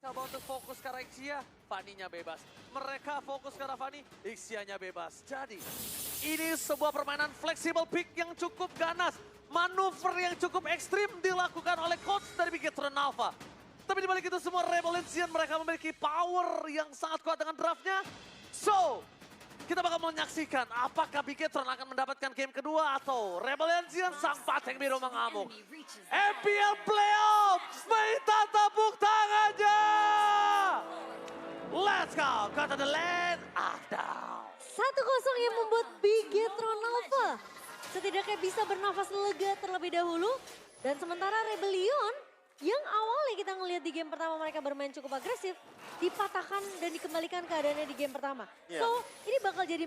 Coba untuk fokus ke arah Ixia, Fanny-nya bebas. Mereka fokus ke arah Fanny, Ixia-nya bebas. Jadi, ini sebuah permainan fleksibel pick yang cukup ganas. Manuver yang cukup ekstrim dilakukan oleh coach dari Bigetron Alpha. Tapi dibalik itu semua Rebel Legion mereka memiliki power yang sangat kuat dengan draftnya. So, kita bakal menyaksikan apakah Bigetron akan mendapatkan game kedua atau Rebel Legion sang pateng biru mengamuk. MPL Playoff, minta tepuk tangannya! Let's go, go to the land of down. 1-0 yang membuat Bigetron Alpha setidaknya bisa bernafas lega terlebih dahulu. Dan sementara Rebellion yang awalnya kita ngelihat di game pertama mereka bermain cukup agresif, dipatahkan dan dikembalikan keadaannya di game pertama. Yeah. So ini bakal jadi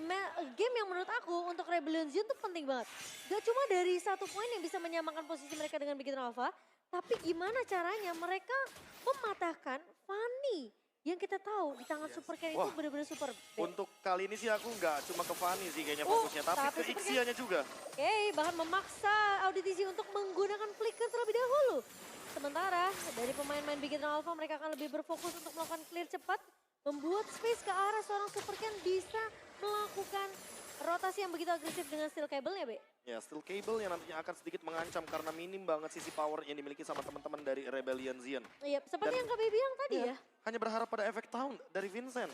game yang menurut aku untuk Rebellion Zion tuh penting banget. Gak cuma dari 1 poin yang bisa menyamakan posisi mereka dengan Bigetron Alpha, tapi gimana caranya mereka mematahkan Fanny. Yang kita tahu di tangan Super Ken itu Wah, benar-benar super. Untuk kali ini sih aku nggak cuma ke Fanny sih kayaknya Oh, fokusnya, tapi tapi ke Super Ixia-nya juga. Oke, bahkan memaksa Auditisi untuk menggunakan flicker terlebih dahulu. Sementara dari pemain-pemain Bigetron Alpha mereka akan lebih berfokus untuk melakukan clear cepat. Membuat space ke arah seorang Super Ken bisa melakukan rotasi yang begitu agresif dengan steel cable-nya, Be. Ya, steel cable yang nantinya akan sedikit mengancam karena minim banget sisi power yang dimiliki sama teman-teman dari Rebellion Zion. Iya, seperti Dan- yang Kak Baby bilang tadi ya. Hanya berharap pada efek town dari Vincent.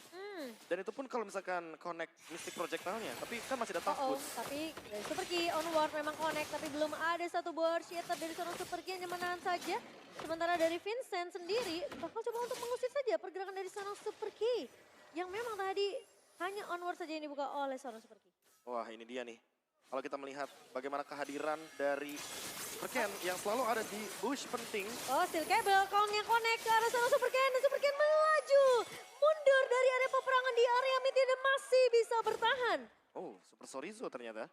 Dan itu pun kalau misalkan connect Mystic Projectile-nya, tapi kan masih ada tough Oh, boots. tapi dari Super Key onward memang connect, tapi belum ada satu board shatter dari seorang Super Key hanya menahan saja. Sementara dari Vincent sendiri bakal coba untuk mengusir saja pergerakan dari seorang Super Key. Yang memang tadi hanya onward saja yang dibuka oleh seorang Super Key. Wah, ini dia nih. Kalau kita melihat bagaimana kehadiran dari Super Ken yang selalu ada di bush penting. Oh, steel cable, Kong yang connect ke arah seorang Super Ken. Dan Super Ken melaju, mundur dari area peperangan di area mid dan masih bisa bertahan. Oh, Super Sorizo ternyata.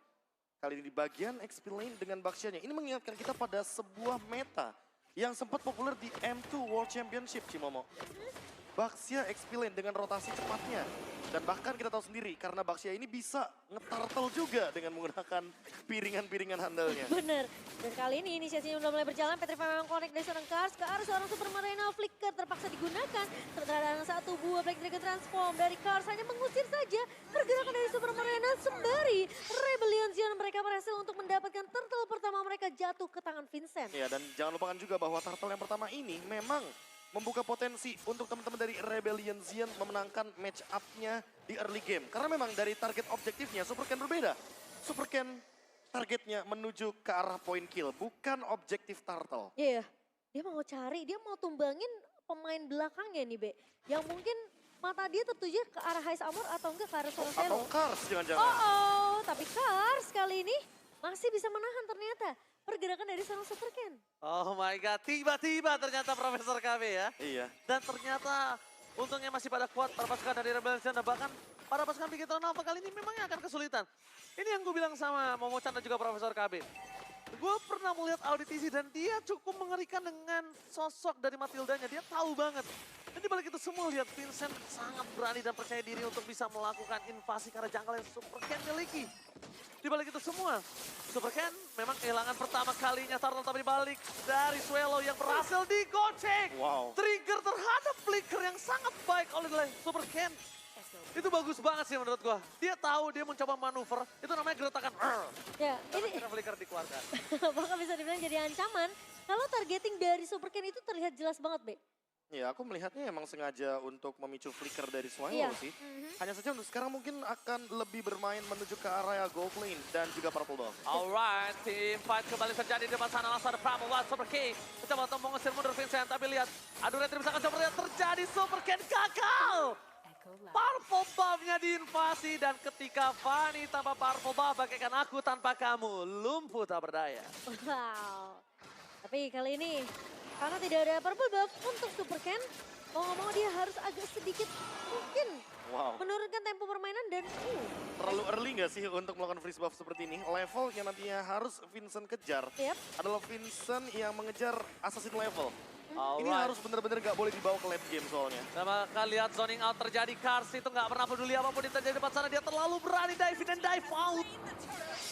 Kali ini di bagian XP lane dengan Baxia-nya. Ini mengingatkan kita pada sebuah meta yang sempat populer di M2 World Championship, Cimomo. Baxia XP lane dengan rotasi cepatnya. Dan bahkan kita tahu sendiri karena Baxia ini bisa ngeturtle juga dengan menggunakan piringan-piringan handalnya. Bener. Dan kali ini inisiasinya sudah mulai berjalan. Petrify memang connect dari seorang Cars ke arah seorang Super Marina. Flicker terpaksa digunakan. Sementara ada satu buah Black Dragon Transform dari Cars hanya mengusir saja pergerakan dari Super Marina. Sembari Rebellion Zion mereka berhasil untuk mendapatkan turtle pertama mereka jatuh ke tangan Vincent. Ya, dan jangan lupakan juga bahwa turtle yang pertama ini memang membuka potensi untuk teman-teman dari Rebellion Zion memenangkan match up-nya di early game. Karena memang dari target objektifnya Super Ken berbeda. Super Ken targetnya menuju ke arah point kill, bukan objektif turtle. Iya, dia mau cari, dia mau tumbangin pemain belakangnya nih, Be. Yang mungkin mata dia tertuju ke arah Heist Armor atau enggak ke arah seorang Atau Velo. Cars jangan-jangan. Oh, tapi Cars kali ini masih bisa menahan ternyata pergerakan dari seorang Super Ken. Oh my god, tiba-tiba ternyata Profesor KB ya. Iya. Dan ternyata untungnya masih pada kuat para pasukan dari Rebel Legion dan bahkan para pasukan Bigetron Alpha kali ini memangnya akan kesulitan. Ini yang gue bilang sama Momo Chan dan juga Profesor KB. Gue pernah melihat Auditisi dan dia cukup mengerikan dengan sosok dari Matildanya. Dia tahu banget. Dan dibalik itu semua lihat Vincent sangat berani dan percaya diri untuk bisa melakukan invasi ke arah jangkal yang Super Ken miliki. Di balik itu semua, Super Ken memang kehilangan pertama kalinya turtle tapi dibalik dari Swallow yang berhasil digocek. Wow. Trigger terhadap flicker yang sangat baik oleh Super Ken. Itu bagus banget sih menurut gua. Dia tahu dia mencoba manuver, itu namanya geretakan. Ya, Tapi ini flicker dikeluarkan. bahkan bisa dibilang jadi ancaman. Kalau targeting dari Super Ken itu terlihat jelas banget, Be. Ya, aku melihatnya emang sengaja untuk memicu flicker dari Swallow Iya. sih. Hanya saja untuk sekarang mungkin akan lebih bermain menuju ke area gold lane dan juga purple buff. Alright, tim fight kembali terjadi di depan sana langsung ada Pramowa Super King. Kita mau mengusir mundur Vincent, tapi lihat. Aduh, Retri bisa coba lihat terjadi Super Ken gagal. Purple buff-nya diinvasi dan ketika Fanny tanpa purple buff bagaikan aku tanpa kamu lumpuh tak berdaya. Wow. Tapi kali ini karena tidak ada purple buff untuk Super Ken, mau ngomong dia harus agak sedikit mungkin Wow. menurunkan tempo permainan dan Terlalu early nggak sih untuk melakukan freeze buff seperti ini? Level yang nantinya harus Vincent kejar Yep. adalah Vincent yang mengejar assassin level. Ini Alright. harus benar-benar nggak boleh dibawa ke late game soalnya. Sama kalian lihat zoning out terjadi, Cars itu nggak pernah peduli apapun yang terjadi di depan sana. Dia terlalu berani dive in dan dive out.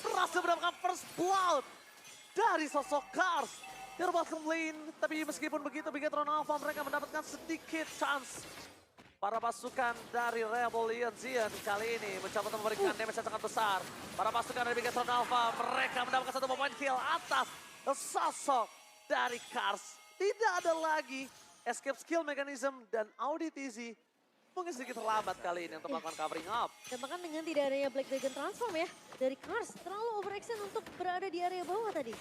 Berhasil mendapatkan first blood dari sosok Cars. di bottom lane. Tapi meskipun begitu, Bigetron Alpha mereka mendapatkan sedikit chance. Para pasukan dari Rebellion Zion kali ini mencoba untuk memberikan damage yang sangat besar. Para pasukan dari Bigetron Alpha mereka mendapatkan satu point kill atas sosok dari Kars. Tidak ada lagi escape skill mechanism dan Audi TZ mungkin sedikit terlambat kali ini untuk melakukan covering up. Dan bahkan dengan tidak adanya Black Dragon Transform ya, dari Kars terlalu overextend untuk berada di area bawah tadi.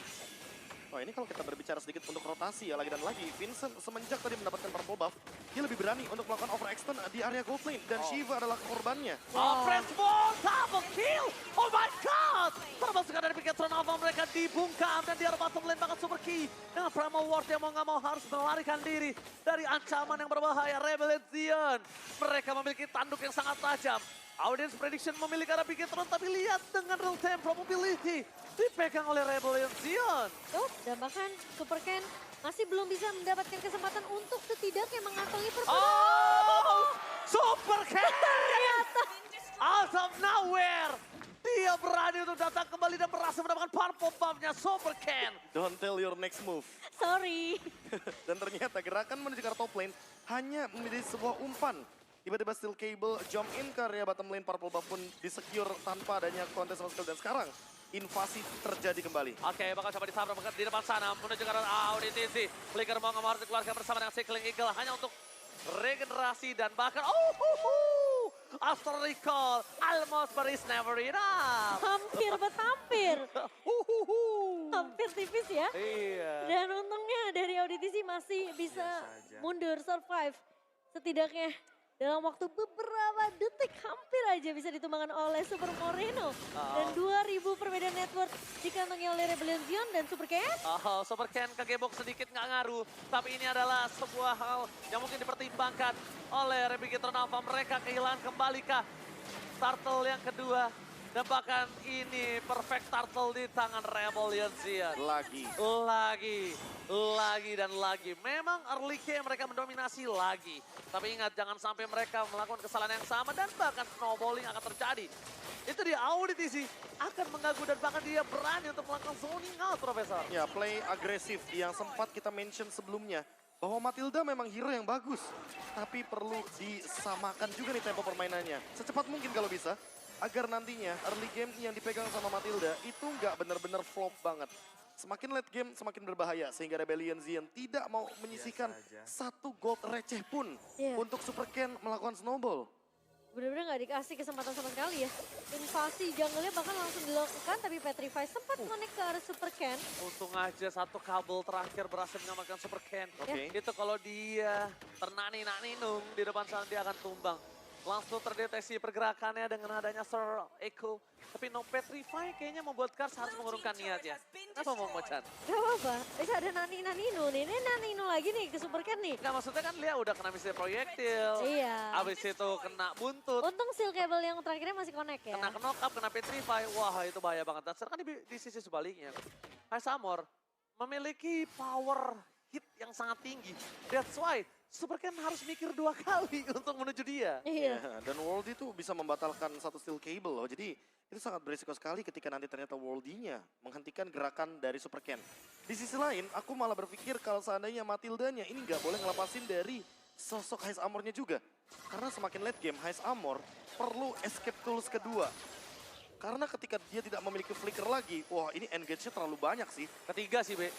Wah, ini kalau kita berbicara sedikit untuk rotasi ya, lagi dan lagi. Vincent semenjak tadi mendapatkan purple buff, dia lebih berani untuk melakukan overextend di area gold lane. Dan Shiva adalah korbannya. Press ball, double kill! Oh my god! Para pasukan dari Bigetron Alpha mereka dibungkam dan di area bottom lane bahkan super key. Dengan Primal Ward yang mau nggak mau harus melarikan diri dari ancaman yang berbahaya Rebellion Zion. Mereka memiliki tanduk yang sangat tajam. Audience prediction memiliki arah Bigetron, tapi lihat dengan real time probability dipegang oleh Rebellion Zion. Oh, dan bahkan Super Ken masih belum bisa mendapatkan kesempatan untuk setidaknya mengantongi performa. Oh, Super Ken! Out of nowhere, dia berani untuk datang kembali dan berhasil mendapatkan purple buff-nya Super Ken. Don't tell your next move. Sorry. Dan ternyata gerakan menuju ke arah top lane hanya menjadi sebuah umpan. Tiba-tiba steel cable jump in ke area bottom lane, purple buff pun disecure tanpa adanya kontes sama sekali. Dan sekarang invasi terjadi kembali. Oke, bakal coba ditabrak di depan sana menuju ke arah Audi TZ. Flicker mau nggak mau harus dikeluarkan bersama dengan Cycling Eagle hanya untuk regenerasi dan bahkan Astral Recall almost but it's never enough. Hampir betampir. Hampir tipis ya. Iya. Dan untungnya dari Auditisi masih bisa mundur, survive. Setidaknya dalam waktu beberapa detik hampir aja bisa ditumbangkan oleh Super Moreno. Dan 2000 perbedaan network dikantongi oleh Rebellion Zion dan Super Ken. Super Ken kegebok sedikit nggak ngaruh. Tapi ini adalah sebuah hal yang mungkin dipertimbangkan oleh Bigetron Alpha. Mereka kehilangan kembali kah turtle yang kedua. Dan bahkan ini perfect turtle di tangan Rebellion Zion. Lagi. Lagi dan lagi. Memang early game mereka mendominasi lagi. Tapi ingat jangan sampai mereka melakukan kesalahan yang sama dan bahkan snowballing akan terjadi. Itu dia Auditisi akan mengganggu dan bahkan dia berani untuk melakukan zoning out, Profesor. Ya, play agresif yang sempat kita mention sebelumnya. Bahwa Matilda memang hero yang bagus. Tapi perlu disamakan juga nih tempo permainannya. Secepat mungkin kalau bisa. Agar nantinya early game yang dipegang sama Matilda itu nggak benar-benar flop banget. Semakin late game semakin berbahaya sehingga Rebellion Zion tidak mau menyisihkan satu gold receh pun untuk Super Ken melakukan snowball. Benar-benar nggak dikasih kesempatan sama sekali ya. Invasi jungle-nya bahkan langsung dilakukan tapi Petrify sempat connect ke arah Super Ken. Untung aja satu kabel terakhir berhasil menyelamatkan Super Ken. Oke. Itu kalau dia ternani-naninung di depan sana dia akan tumbang. Langsung terdeteksi pergerakannya dengan adanya Sir Echo. Tapi no Petrify kayaknya membuat Kars harus mengurungkan niatnya. Kenapa mau Chan? Gak apa-apa, bisa ada Nani-Nanino nih. Ini Nanino lagi nih ke Super Ken nih. Enggak maksudnya kan dia udah kena misil proyektil. Iya. Abis itu kena buntut. Untung seal cable yang terakhirnya masih connect ya. Kena knock up, kena Petrify. Wah itu bahaya banget. Dan sekarang di sisi sebaliknya. Hai Samor memiliki power hit yang sangat tinggi. That's why Super Ken harus mikir 2 kali untuk menuju dia. Iya. Dan Worldy itu bisa membatalkan satu steel cable loh. Jadi itu sangat berisiko sekali ketika nanti ternyata Worldy-nya menghentikan gerakan dari Super Ken. Di sisi lain, aku malah berpikir kalau seandainya Matildanya ini nggak boleh ngelepasin dari sosok Heist Armor-nya juga. Karena semakin late game, Heist Armor perlu escape tools kedua. Karena ketika dia tidak memiliki flicker lagi, wah ini engage-nya terlalu banyak sih. Ketiga sih, Be.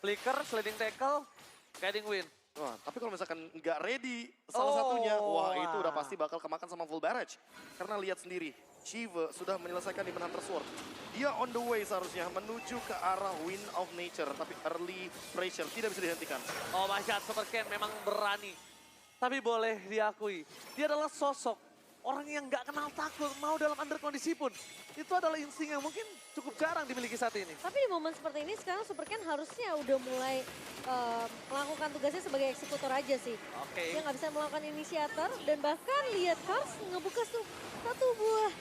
Flicker, sliding tackle, guiding win. Wah, tapi kalau misalkan nggak ready salah satunya, wah itu udah pasti bakal kemakan sama full barrage. Karena lihat sendiri, Shiva sudah menyelesaikan Demon Hunter Sword. Dia on the way seharusnya menuju ke arah Wind of Nature, tapi early pressure tidak bisa dihentikan. Oh my god, Super Ken memang berani. Tapi boleh diakui, dia adalah sosok orang yang nggak kenal takut, mau dalam under kondisi pun. Itu adalah insting yang mungkin cukup jarang dimiliki saat ini. Tapi di momen seperti ini sekarang Super Ken harusnya udah mulai melakukan tugasnya sebagai eksekutor aja sih. Oke. Dia nggak bisa melakukan inisiator dan bahkan lihat Kars ngebuka satu buah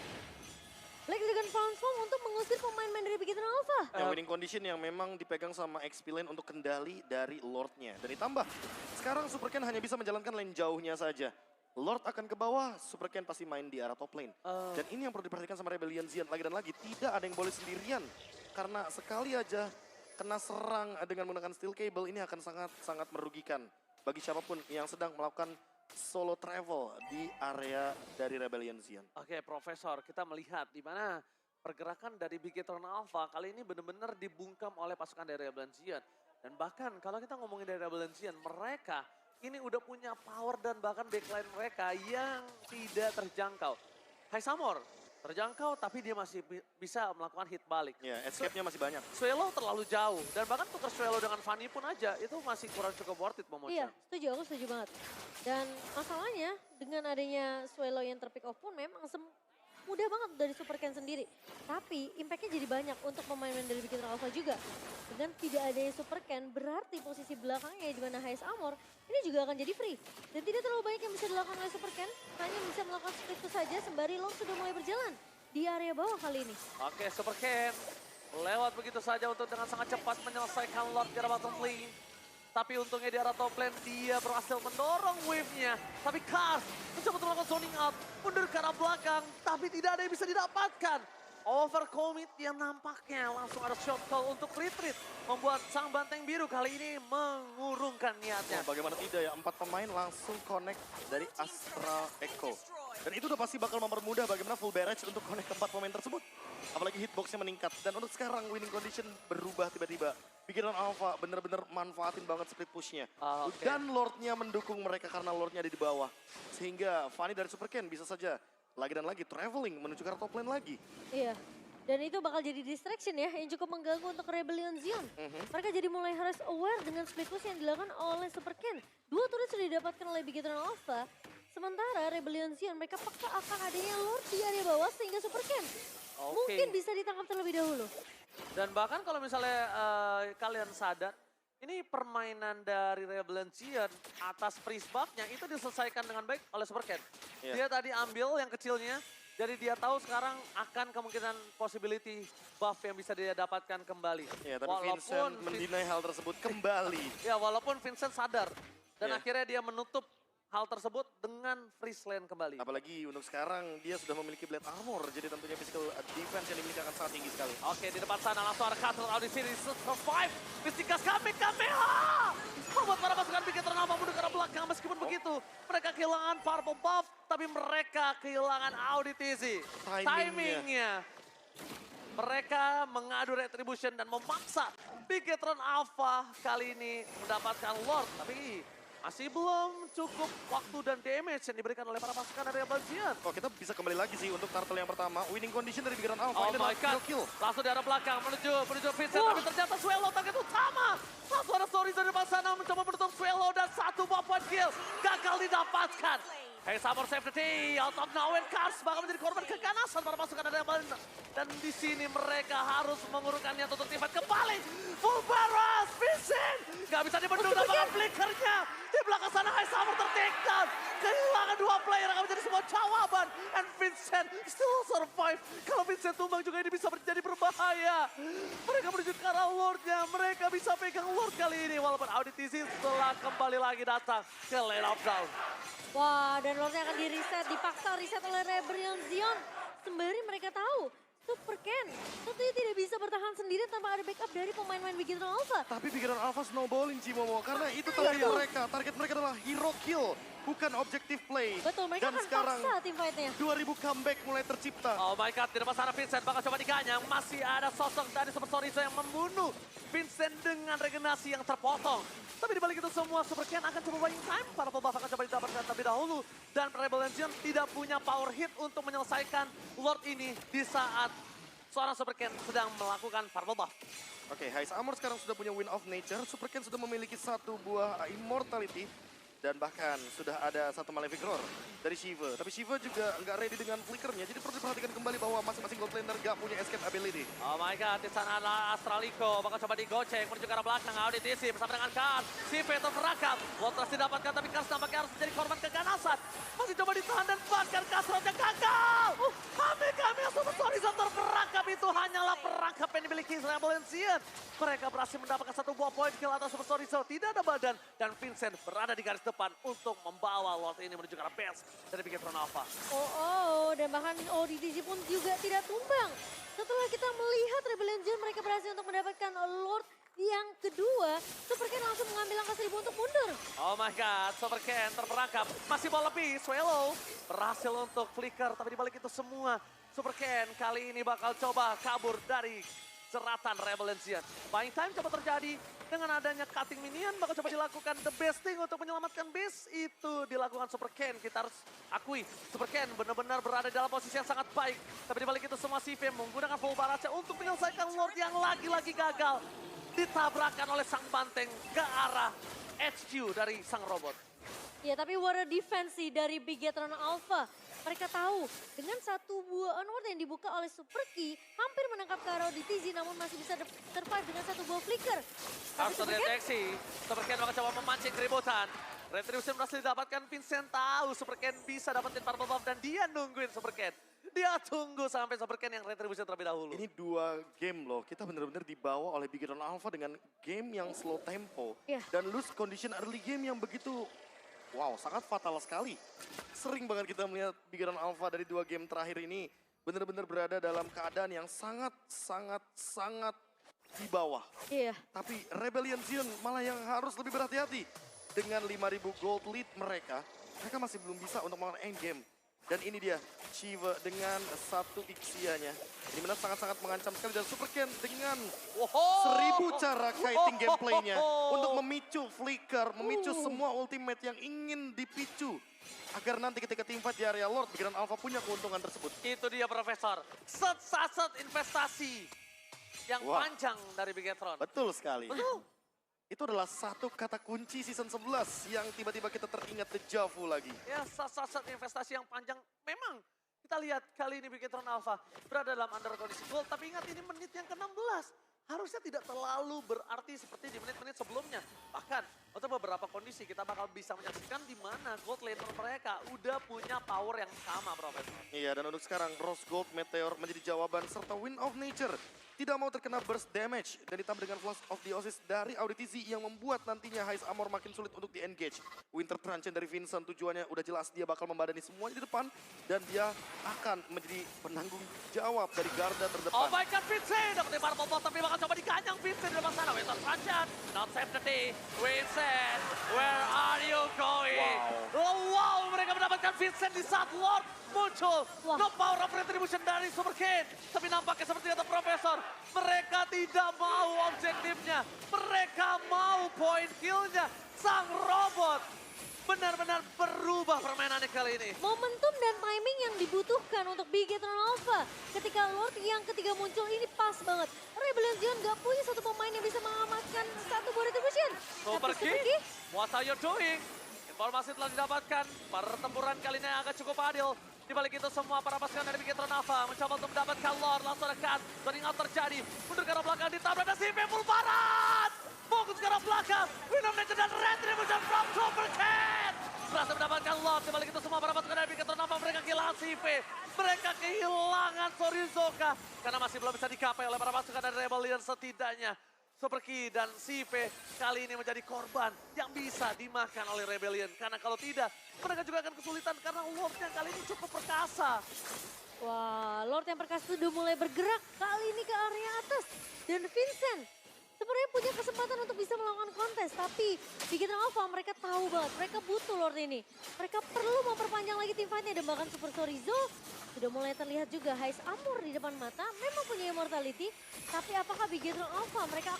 Black Dragon Transform untuk mengusir pemain-pemain dari Bigetron Alpha. Yang winning condition yang memang dipegang sama XP Lane untuk kendali dari Lordnya. Dan ditambah, sekarang Super Ken hanya bisa menjalankan lane jauhnya saja. Lord akan ke bawah, Super Ken pasti main di arah top lane. Dan ini yang perlu diperhatikan sama Rebellion Zion lagi dan lagi. Tidak ada yang boleh sendirian. Karena sekali aja kena serang dengan menggunakan steel cable ini akan sangat merugikan bagi siapapun yang sedang melakukan solo travel di area dari Rebellion Zion. Oke, Profesor, kita melihat di mana pergerakan dari Bigetron Alpha kali ini benar-benar dibungkam oleh pasukan dari Rebellion Zion. Dan bahkan kalau kita ngomongin dari Rebellion Zion, mereka ini udah punya power dan bahkan backline mereka yang tidak terjangkau. Hai Samor, terjangkau tapi dia masih bisa melakukan hit balik. Ya, escape-nya masih banyak. Swallow terlalu jauh dan bahkan tukar Swallow dengan Fanny pun aja itu masih kurang cukup worth it Momocha. Iya, setuju, aku setuju banget. Dan masalahnya dengan adanya Swallow yang terpick off pun memang mudah banget dari Super Ken sendiri. Tapi impactnya jadi banyak untuk pemain-pemain dari Bigetron Alpha juga. Dengan tidak adanya Super Ken berarti posisi belakangnya di mana Highest Armor ini juga akan jadi free. Dan tidak terlalu banyak yang bisa dilakukan oleh Super Ken. Hanya bisa melakukan split itu saja sembari Lord sudah mulai berjalan di area bawah kali ini. Oke, Super Ken lewat begitu saja untuk dengan sangat cepat menyelesaikan Lord di arah bottom lane. Tapi untungnya di arah top lane dia berhasil mendorong wave-nya. Tapi Cars mencoba untuk melakukan zoning out, mundur ke arah belakang. Tapi tidak ada yang bisa didapatkan. Overcommit yang nampaknya langsung ada shot call untuk retreat. Membuat sang banteng biru kali ini mengurungkan niatnya. Oh, bagaimana tidak ya, 4 pemain langsung connect dari Astral Echo. Dan itu udah pasti bakal mempermudah bagaimana full barrage untuk connect ke 4 pemain tersebut. Apalagi hitboxnya meningkat. Dan untuk sekarang winning condition berubah tiba-tiba. Bigetron Alpha bener-bener manfaatin banget split pushnya. Oke. Dan Lordnya mendukung mereka karena Lordnya ada di bawah. Sehingga Fanny dari Super Ken bisa saja lagi dan lagi traveling menuju ke arah top lane lagi. Iya. Dan itu bakal jadi distraction ya yang cukup mengganggu untuk Rebellion Zion. Mereka jadi mulai harus aware dengan split push yang dilakukan oleh Super Ken. 2 turret sudah didapatkan oleh Bigetron Alpha. Sementara Rebellion Zion mereka paksa akan adanya Lord di area bawah sehingga Super Ken mungkin bisa ditangkap terlebih dahulu. Dan bahkan kalau misalnya kalian sadar, ini permainan dari Rebellion Zion atas freeze buff-nya itu diselesaikan dengan baik oleh Super Ken. Iya. Dia tadi ambil yang kecilnya, jadi dia tahu sekarang akan kemungkinan possibility buff yang bisa dia dapatkan kembali. Ya, tapi Vincent mendinai hal tersebut kembali. Ya, walaupun Vincent sadar. Dan Ya. akhirnya dia menutup hal tersebut dengan freeze lane kembali. Apalagi untuk sekarang dia sudah memiliki blade armor, jadi tentunya physical defense yang dimiliki akan sangat tinggi sekali. Oke, di depan sana langsung ada Cuttle out di sini. Survive. Mystikas Kamehameha. Membuat para pasukan Bigetron Alpha mundur ke arah belakang. Meskipun begitu, mereka kehilangan purple buff. Tapi mereka kehilangan auditisi. Timingnya. Mereka mengadu retribution dan memaksa Bigetron Alpha kali ini mendapatkan Lord. Tapi masih belum cukup waktu dan damage yang diberikan oleh para pasukan dari Rebellion Zion. Oh, kita bisa kembali lagi sih untuk turtle yang pertama. Winning condition dari Bigetron Alpha. Oh Ini my adalah god, kill. langsung di arah belakang menuju Vincent, tapi ternyata Swallow target utama. Langsung ada story dari depan sana mencoba menutup Swallow dan 1 buah point kill gagal didapatkan. Hey, Samor save the day, out of nowhere, Cars bakal menjadi korban keganasan para pasukan dari Rebellion. Dan di sini mereka harus mengurungkan niat untuk tivat kembali. Full barrage, Vincent! Gak bisa dibendung dengan flickernya. Di belakang sana, Hey, Samor ter-take down. Kehilangan 2 player akan menjadi sebuah jawaban. And Vincent still survive. Kalau Vincent tumbang juga ini bisa menjadi berbahaya. Mereka menuju ke arah Lordnya. Mereka bisa pegang Lord kali ini. Walaupun auditisi setelah kembali lagi datang ke lane of down. Wah, dan Lordnya akan di-reset, dipaksa reset oleh Rebellion Zion. Sembari mereka tahu, Super Ken tentunya tidak bisa bertahan sendiri tanpa ada backup dari pemain-pemain Bigetron Alpha. Tapi Bigetron Alpha snowballing Cimomo karena itu target mereka. Target mereka adalah hero kill, bukan objective play. Betul, mereka Dan akan sekarang paksa tim fight-nya. 2000 comeback mulai tercipta. Oh my god, di depan sana Vincent bakal coba diganyang. Masih ada sosok dari Super Sorizo yang membunuh Vincent dengan regenerasi yang terpotong. Tapi dibalik itu semua, Super Ken akan coba buying time. Para pembuff akan coba didapatkan terlebih dahulu. Dan Rebellion Zion tidak punya power hit untuk menyelesaikan Lord ini di saat seorang Super Ken sedang melakukan purple buff. Oke, Highest Armor sekarang sudah punya Wind of Nature. Super Ken sudah memiliki 1 buah Immortality. Dan bahkan sudah ada 1 Malefic Roar dari Shiva. Tapi Shiva juga nggak ready dengan flickernya. Jadi perlu diperhatikan kembali bahwa masing-masing gold laner nggak punya escape ability. Oh my god, di sana adalah Astralico. Bakal coba digocek menuju ke arah belakang. Auditisi bersama dengan Kars. Si Veto terangkap. Walters didapatkan tapi Kars nampaknya harus menjadi korban keganasan. Masih coba ditahan dan bahkan Kasrotnya gagal. Kami yang Super Sorizo terperangkap itu hanyalah perangkap yang dimiliki Rebellion Zion. Mereka berhasil mendapatkan 1 buah point kill atas Super Sorizo. Tidak ada badan dan Vincent berada di garis depan untuk membawa Lord ini menuju ke arah base dari Bigetron Alpha. Dan bahkan ODTG pun juga tidak tumbang. Setelah kita melihat Rebellion Zion mereka berhasil untuk mendapatkan Lord Yang kedua, Super Ken langsung mengambil langkah 1000 untuk mundur. Oh my god, Super Ken terperangkap. Masih mau lebih, Swallow berhasil untuk flicker. Tapi dibalik itu semua, Super Ken kali ini bakal coba kabur dari jeratan Rebellion Zion. Buying time coba terjadi dengan adanya cutting minion, bakal coba dilakukan the best thing untuk menyelamatkan base. Itu dilakukan Super Ken, kita harus akui. Super Ken benar-benar berada dalam posisi yang sangat baik. Tapi dibalik itu semua, Sive menggunakan full barrage untuk menyelesaikan Lord yang lagi-lagi gagal. Ditabrakan oleh sang banteng ke arah HQ dari sang robot. Ya, tapi what a defense sih dari Bigetron Alpha. Mereka tahu dengan satu buah onward yang dibuka oleh Super Key, hampir menangkap Karo di TZ namun masih bisa survive dengan satu buah flicker. Tapi Harus Super Ken, terdeteksi, Super Ken bakal coba memancing keributan. Retribution berhasil didapatkan, Vincent tahu Super Ken bisa dapetin purple buff dan dia nungguin Super Ken. Dia tunggu sampai Super Ken yang retribution terlebih dahulu. Ini 2 game loh, kita benar-benar dibawa oleh Bigetron Alpha dengan game yang slow tempo. Iya. Dan lose condition early game yang begitu, wow, sangat fatal sekali. Sering banget kita melihat Bigetron Alpha dari 2 game terakhir ini benar-benar berada dalam keadaan yang sangat di bawah. iya. Tapi Rebellion Zion malah yang harus lebih berhati-hati. Dengan 5.000 gold lead mereka masih belum bisa untuk melawan endgame. Dan ini dia, Shiva dengan satu Ixia-nya. Ini benar sangat-sangat mengancam sekali. Dan Super Ken dengan 1000 cara kiting gameplaynya. Untuk memicu flicker, memicu semua ultimate yang ingin dipicu. Agar nanti ketika teamfight di area Lord, Bigetron Alpha punya keuntungan tersebut. Itu dia Profesor, set investasi yang Wah. panjang dari Bigetron. Betul sekali. Betul. Itu adalah satu kata kunci season 11 yang tiba-tiba kita teringat deja vu lagi. Ya, set investasi yang panjang. Memang kita lihat kali ini Bigetron Alpha berada dalam under kondisi gold. Tapi ingat ini menit yang ke-16. Harusnya tidak terlalu berarti seperti di menit-menit sebelumnya. Bahkan untuk beberapa kondisi kita bakal bisa menyaksikan di mana gold laner mereka udah punya power yang sama, Profesor. Iya, dan untuk sekarang Rose Gold Meteor menjadi jawaban serta Wind of Nature tidak mau terkena burst damage dan ditambah dengan Flash of the Oasis dari Auditizi yang membuat nantinya Heist Armor makin sulit untuk di-engage. Winter Truncheon dari Vincent tujuannya udah jelas, dia bakal membadani semuanya di depan dan dia akan menjadi penanggung jawab dari garda terdepan. Oh my god, Vincent! Dapetin purple buff tapi bakal coba dikanyang Vincent di depan sana. Winter Truncheon, not save the day. Vincent, where are you going? Wow, mereka mendapatkan Vincent di saat Lord muncul. Wah. No power of retribution dari Super Ken. Tapi nampaknya seperti kata Profesor, mereka tidak mau objektifnya. Mereka mau point kill-nya. Sang robot benar-benar berubah permainannya kali ini. Momentum dan timing yang dibutuhkan untuk Bigetron Alpha. Ketika Lord yang ketiga muncul ini pas banget. Rebellion Zion gak punya satu pemain yang bisa mengamankan satu buah retribution. Super Tapi Key, what are you doing? Informasi telah didapatkan. Pertempuran kali ini agak cukup adil. Di balik itu semua para pasukan dari Bigetron Alpha mencoba untuk mendapatkan Lord. Langsung dekat, turning out terjadi. Mundur ke arah belakang, ditabrak dan Sive full barat. Fokus ke arah belakang. Wind of Nature dan retribution from Super Ken. Berhasil mendapatkan Lord. Di balik itu semua para pasukan dari Bigetron Alpha mereka kehilangan Sive. Mereka kehilangan Sorizoka. Karena masih belum bisa dikapai oleh para pasukan dari Rebellion setidaknya. Super Key dan Sive kali ini menjadi korban yang bisa dimakan oleh Rebellion. Karena kalau tidak, mereka juga akan kesulitan karena Lord-nya kali ini cukup perkasa. Wah, Lord yang perkasa sudah mulai bergerak kali ini ke area atas. Dan Vincent sebenarnya punya kesempatan untuk bisa melakukan kontes. Tapi Bigetron Alpha mereka tahu banget, mereka butuh Lord ini. Mereka perlu memperpanjang lagi tim fight-nya dan bahkan Super Sorizo sudah mulai terlihat juga Heist Armor di depan mata. Memang punya immortality, tapi apakah Bigetron Alpha mereka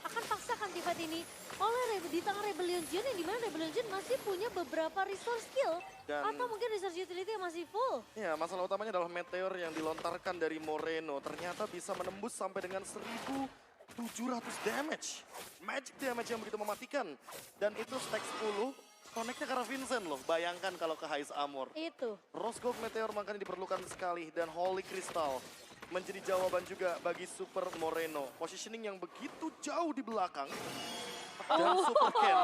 akan paksakan tim fight ini oleh di tangan Rebellion Zion yang dimana Rebellion Zion masih punya beberapa resource skill Dan- atau mungkin resource utility yang masih full. Ya, masalah utamanya adalah meteor yang dilontarkan dari Moreno ternyata bisa menembus sampai dengan 1700 damage. Magic damage yang begitu mematikan. Dan itu stack 10, connect-nya karena Vincent loh. Bayangkan kalau ke Heist Armor. Itu. Rose Gold Meteor makanya diperlukan sekali. Dan Holy Crystal menjadi jawaban juga bagi Super Moreno. Positioning yang begitu jauh di belakang. Dan Super Ken.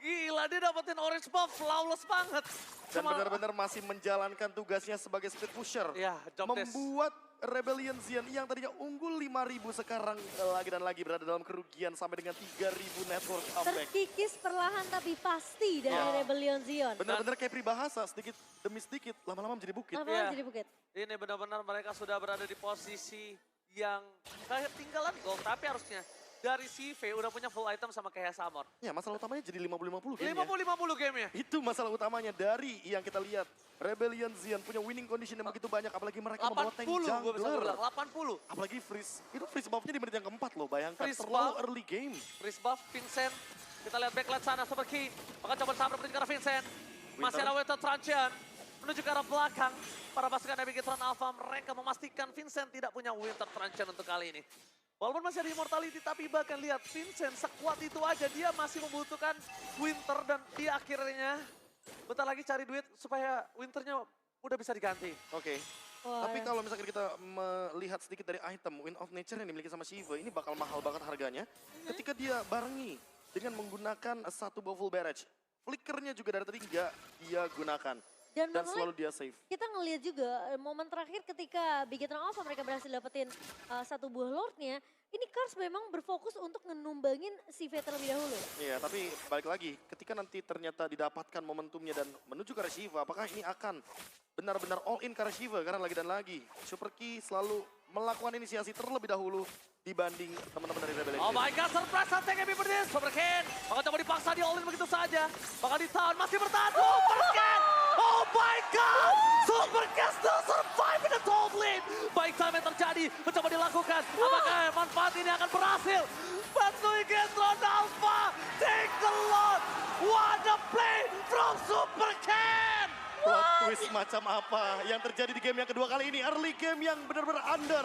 Gila, dia dapetin orange buff, flawless banget. Dan benar-benar masih menjalankan tugasnya sebagai speed pusher. Ya, job desk. Membuat Rebellion Zion yang tadinya unggul 5.000 sekarang lagi dan lagi berada dalam kerugian sampai dengan 3.000 network comeback. Terkikis perlahan tapi pasti dari Ya. Rebellion Zion. Benar-benar kayak peribahasa, sedikit demi sedikit, lama-lama menjadi bukit. Lama-lama Iya. jadi bukit. Ini benar-benar mereka sudah berada di posisi yang ketinggalan gol. Tapi harusnya dari CV udah punya full item sama kayak Samor. Ya masalah utamanya jadi 50-50 gamenya. 50-50 gamenya. Itu masalah utamanya dari yang kita lihat. Rebellion Zion punya winning condition yang begitu banyak. Apalagi mereka membawa tank 80 gue bisa jungler. bilang, 80. Apalagi freeze. Itu freeze buff-nya di menit yang keempat loh. Bayangkan Freeze terlalu buff. early game. Freeze buff, Vincent. Kita lihat backline sana, Super Key. Maka coba sampai menuju ke arah Vincent. Masih ada Winter Truncheon. Menuju ke arah belakang. Para pasukan Navigatron Alpha mereka memastikan Vincent tidak punya Winter Truncheon untuk kali ini. Walaupun masih ada immortality, tapi bahkan lihat Vincent sekuat itu aja. Dia masih membutuhkan Winter dan dia akhirnya bentar lagi cari duit supaya Winternya udah bisa diganti. Oke. Wah. Tapi kalau misalkan kita melihat sedikit dari item Wind of Nature yang dimiliki sama Shiva, ini bakal mahal banget harganya. Ketika dia barengi dengan menggunakan satu buff full barrage. Flickernya juga dari tadi nggak dia gunakan. Dan Dan menurut selalu dia save. kita ngelihat juga momen terakhir ketika Bigetron Alpha mereka berhasil dapetin satu buah Lordnya. Ini Cars memang berfokus untuk menumbangin CV terlebih dahulu. Iya, tapi balik lagi, ketika nanti ternyata didapatkan momentumnya dan menuju ke arah Shiva, apakah ini akan benar-benar all in ke arah Shiva? Karena lagi dan lagi, Super Key selalu melakukan inisiasi terlebih dahulu dibanding teman-teman dari Rebellion. Oh my god, surprise attack yang berdiri. Super Ken. Maka coba dipaksa di all in begitu saja. Bakal ditahan, masih bertahan. Super Ken. Oh my god. Super Ken still survive in the top lane. Baik time yang terjadi. Mencoba dilakukan. Apakah manfaat ini akan berhasil? Bantuin Getron Alpha. Take the lot. What a play from Super Ken. Plot twist macam apa yang terjadi di game yang kedua kali ini. Early game yang benar-benar under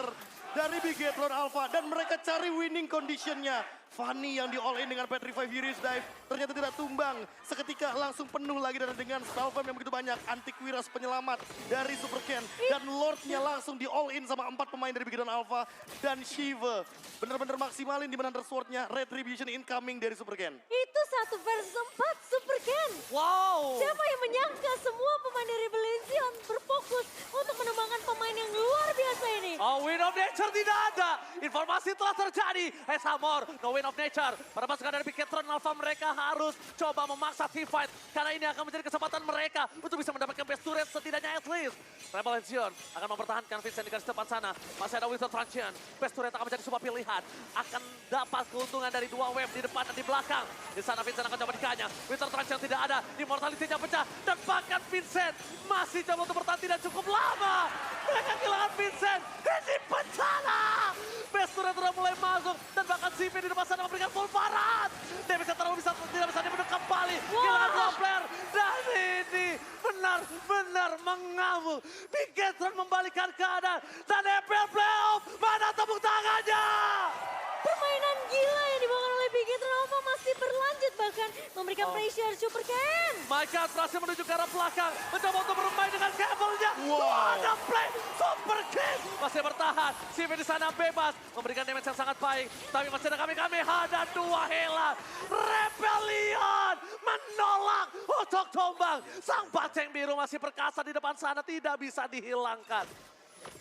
dari Bigetron Alpha. Dan mereka cari winning conditionnya. Fanny yang di all in dengan Petrify Furious Dive ternyata tidak tumbang. Seketika langsung penuh lagi dengan spell farm yang begitu banyak. Antiquiras penyelamat dari Super Ken. Dan Lordnya langsung di all in sama 4 pemain dari Bigetron Alpha. Dan Shiva benar-benar maksimalin di mana swordnya. Retribution incoming dari Super Ken. Itu 1 versus 4 Super Ken. Wow. Siapa yang menyangka semua pemain dari Valencian berfokus untuk menumbangkan pemain yang luar biasa ini. Oh, Wind of Nature tidak ada. Informasi telah terjadi. Samor, no Wind of Nature. Para pasukan dari Bigetron Alpha mereka harus coba memaksa team fight. Karena ini akan menjadi kesempatan mereka untuk bisa mendapatkan best turret setidaknya at least. Rebel Legion akan mempertahankan Vincent di garis depan sana. Masih ada Winter Truncheon. Best turret akan menjadi sebuah pilihan. Akan dapat keuntungan dari 2 wave di depan dan di belakang. Di sana Vincent akan coba dikanya. Winter Truncheon tidak ada. Immortality-nya pecah. Dan bahkan Vincent masih coba untuk bertahan tidak cukup lama. Mereka kehilangan Vincent. Ini bencana. Best turret sudah mulai masuk. Dan bahkan CV di depan sana memberikan full barat. Damage terlalu tidak bisa dibentuk kembali. Kehilangan 2 player. Dan ini benar-benar mengamuk. Bigetron membalikan keadaan. Dan EPL Playoff. Mana tepuk tangannya? Permainan gila yang dibawakan oleh Bigetron Alpha masih berlanjut bahkan memberikan pressure Super Ken. Micah berhasil menuju ke arah belakang. Mencoba untuk bermain dengan kabelnya. Wow. Ada play. Super King masih bertahan. CV di sana bebas. Memberikan damage yang sangat baik. Tapi masih ada Kamehameha dan 2 Hela. Rebellion menolak untuk tumbang. Sang baceng biru masih perkasa di depan sana. Tidak bisa dihilangkan.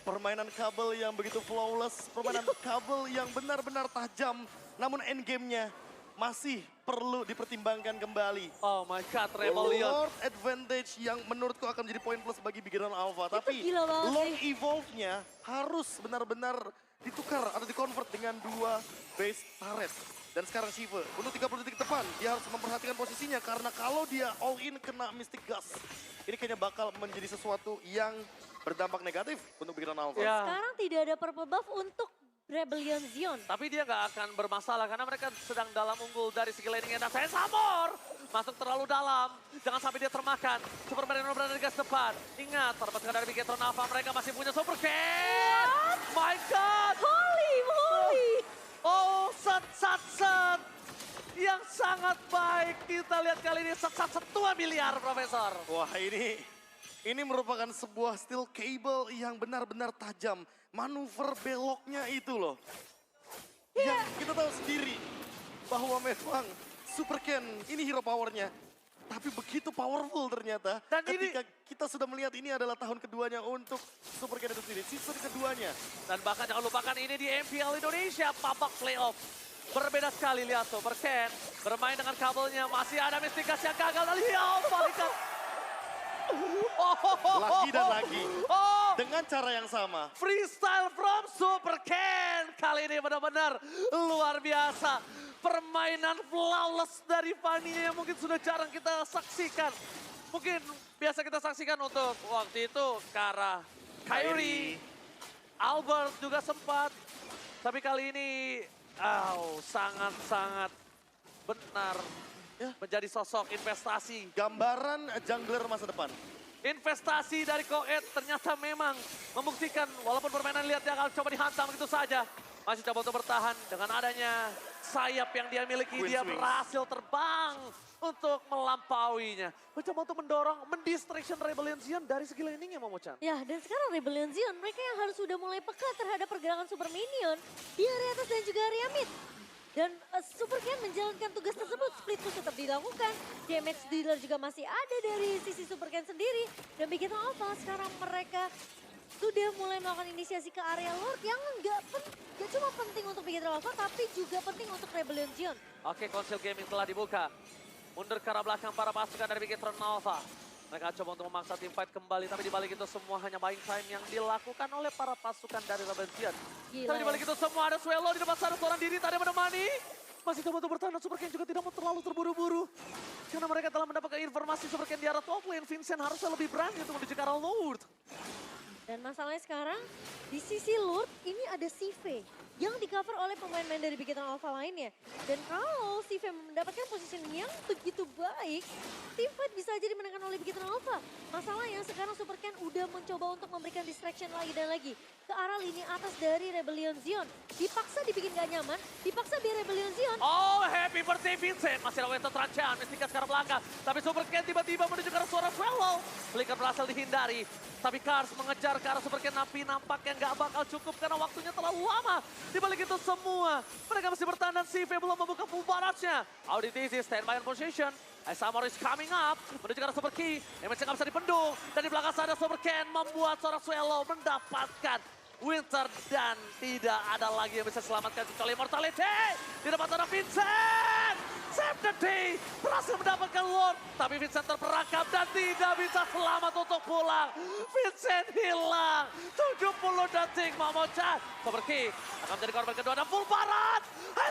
Permainan kabel yang begitu flawless, permainan kabel yang benar-benar tajam, namun endgame-nya masih perlu dipertimbangkan kembali. Oh my god, Rebellion. Lord advantage yang menurutku akan menjadi poin plus bagi Bigetron Alpha. Tapi gila banget long sih. evolve-nya harus benar-benar ditukar atau dikonvert dengan 2 base turret. Dan sekarang Shiva, untuk 30 detik depan, dia harus memperhatikan posisinya. Karena kalau dia all in kena Mystic Gust, ini kayaknya bakal menjadi sesuatu yang berdampak negatif untuk Bigetron Alpha. Ya. Sekarang tidak ada purple buff untuk Rebellion Zion. Tapi dia nggak akan bermasalah karena mereka sedang dalam unggul dari segi laning dan saya Samor masuk terlalu dalam. Jangan sampai dia termakan. Super Marino berada di garis depan. Ingat, terpaskan dari Bigetron Alpha mereka masih punya Super Ken. My God. Holy moly. Oh, set. Yang sangat baik. Kita lihat kali ini set 2 miliar, Profesor. Wah ini merupakan sebuah steel cable yang benar-benar tajam. Manuver beloknya itu loh. Yang kita tahu sendiri bahwa memang Super Ken ini hero powernya. Tapi begitu powerful ternyata. Dan ketika kita sudah melihat ini adalah tahun keduanya untuk Super Ken itu sendiri. Season keduanya. Dan bahkan jangan lupakan ini di MPL Indonesia, babak playoff. Berbeda sekali lihat Super Ken bermain dengan kabelnya. Masih ada Mystikas yang gagal. Dan balikan. Lagi dan lagi. Oh. Dengan dengan cara yang sama. Freestyle from Super Ken. Kali ini benar-benar luar biasa. Permainan flawless dari Fanny yang mungkin sudah jarang kita saksikan. Mungkin biasa kita saksikan untuk waktu itu Kara, Kyrie, Albert juga sempat. Tapi kali ini sangat-sangat benar menjadi sosok investasi. Gambaran jungler masa depan. Investasi dari Koet ternyata memang membuktikan walaupun permainan lihat dia akan coba dihantam begitu saja. Masih coba untuk bertahan dengan adanya sayap yang dia miliki. Queen Dia swings. berhasil terbang untuk melampauinya. Mencoba untuk mendorong, mendistraction Rebellion Zion dari segi landingnya Momo-chan. Ya, dan sekarang Rebellion Zion, mereka yang harus sudah mulai peka terhadap pergerakan Super Minion di area atas dan juga area mid. Dan Super Ken menjalankan tugas tersebut, split push tetap dilakukan. Damage dealer juga masih ada dari sisi Super Ken sendiri. Dan begitu apa sekarang mereka sudah mulai melakukan inisiasi ke area Lord yang nggak cuma penting untuk Bigetron Alpha, tapi juga penting untuk Rebellion Zion. Oke, konsol gaming telah dibuka. Mundur ke arah belakang para pasukan dari Bigetron Alpha. Mereka coba untuk memaksa tim fight kembali, tapi dibalik itu semua hanya buying time yang dilakukan oleh para pasukan dari Rebellion Zion. Gila Tapi dibalik ya. itu semua ada Swellow di depan sana, seorang diri tak ada menemani. Masih coba untuk bertahan, Super Ken juga tidak mau terlalu terburu-buru. Karena mereka telah mendapatkan informasi Super Ken di arah top lane, Vincent harusnya lebih berani untuk menuju ke arah Lord. Dan masalahnya sekarang di sisi Lord ini ada Sive yang di cover oleh pemain-pemain dari Bigetron Alpha lainnya. Dan kalau Sive mendapatkan positioning yang begitu baik, tim fight bisa jadi dimenangkan oleh Bigetron Alpha. Masalahnya sekarang Super Ken udah mencoba untuk memberikan distraction lagi dan lagi ke arah lini atas dari Rebellion Zion. Dipaksa dibikin gak nyaman, dipaksa biar Rebellion Zion. Oh, happy birthday Vincent. Masih ada Weston Tranchan, Mystika sekarang belakang. Tapi Super Ken tiba-tiba menuju ke arah suara Swellow. Flicker berhasil dihindari. Tapi Kars mengejar ke arah Super Ken, tapi nampaknya nggak bakal cukup karena waktunya terlalu lama. Di balik itu semua, mereka masih bertahan dan CV belum membuka full barrage-nya. Auditisi standby on position. Samor is coming up, menuju ke arah Super Key. Damage nggak bisa dipendung. Dan di belakang sana Super Ken membuat seorang Swellow mendapatkan Winter dan tidak ada lagi yang bisa selamatkan kecuali Immortality. Di depan sana Vincent. Save the day. Berhasil mendapatkan Lord. Tapi Vincent terperangkap dan tidak bisa selamat untuk pulang. Vincent hilang. 70 detik Momo-chan. Super Key akan menjadi korban kedua dan full barat.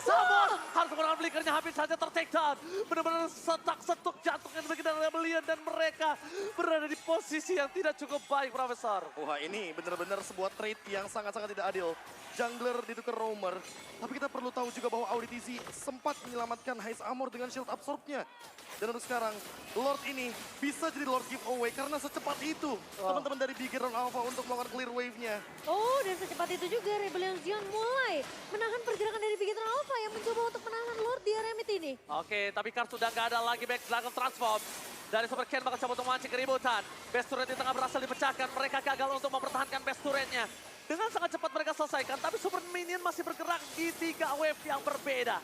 Samor harus menggunakan flickernya habis saja ter-take down. Benar-benar setak-setuk jantungnya begitu dari Rebellion dan mereka berada di posisi yang tidak cukup baik, Profesor. Wah, ini benar-benar sebuah trade yang sangat-sangat tidak adil. Jungler ditukar roamer. Tapi kita perlu tahu juga bahwa Auditisi sempat menyelamatkan Haze Armor dengan shield absorbnya. Dan untuk sekarang, Lord ini bisa jadi Lord giveaway karena secepat itu teman-teman dari Bigetron Alpha untuk melakukan clear wave-nya. Oh, dan secepat itu juga Rebellion Zion mulai menahan pergerakan dari Bigetron Alpha yang mencoba untuk menahan Lord di area mid ini. Oke, tapi Kars sudah nggak ada lagi back belakang transform. Dari Super Ken bakal coba untuk memancing keributan. Best turret di tengah berhasil dipecahkan. Mereka gagal untuk mempertahankan best turretnya. Dengan sangat cepat mereka selesaikan, tapi Super Minion masih bergerak di 3 wave yang berbeda.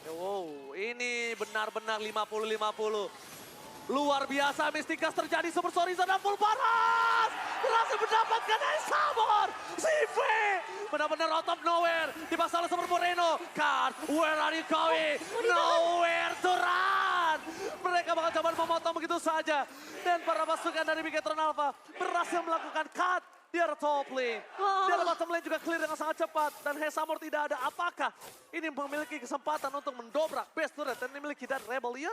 Wow, ini benar-benar 50-50. Luar biasa, Mystikas terjadi, Super Soriza dan full paras. Berhasil mendapatkan Samor. Sive benar-benar out of nowhere. Dipaksa oleh Super Moreno. Kars, where are you going? Nowhere to run. Mereka bakal coba memotong begitu saja. Dan para pasukan dari Bigetron Alpha berhasil melakukan cut. Di arah top lane. Di arah bottom lane juga clear dengan sangat cepat. Dan Hesamor tidak ada. Apakah ini memiliki kesempatan untuk mendobrak best turret yang dimiliki dan Rebellion?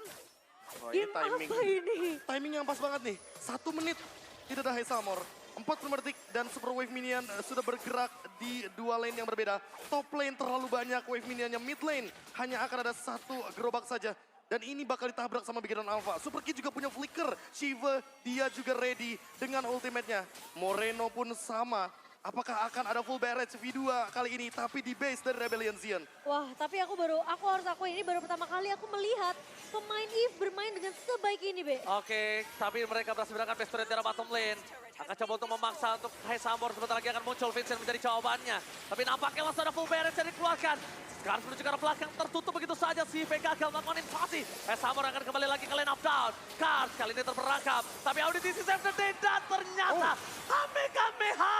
Wah, Game apa ini? Timing yang pas banget nih. 1 menit tidak ada Haze Armor. 45 detik dan Super Wave Minion sudah bergerak di 2 lane yang berbeda. Top lane terlalu banyak wave minionnya, mid lane hanya akan ada 1 gerobak saja. Dan ini bakal ditabrak sama Bigetron Alpha. Super Kid juga punya flicker. Shiva, dia juga ready dengan ultimate-nya. Moreno pun sama. Apakah akan ada full barrage V2 kali ini, tapi di base dari Rebellion Zion. Wah, tapi aku harus akui ini baru pertama kali aku melihat pemain EVE bermain dengan sebaik ini, Be. Oke, tapi mereka berhasil menggunakan best turret di arah bottom lane. Akan coba untuk memaksa untuk Hesamor, sebentar lagi akan muncul Vincent menjadi jawabannya. Tapi nampaknya langsung ada full barrage yang dikeluarkan. Sekarang menuju ke arah belakang, tertutup begitu saja. CV gagal melakukan invasi. Hesamor akan kembali lagi ke lane up down. Kars kali ini terperangkap. Tapi Auditisi save the day dan ternyata Kamehameha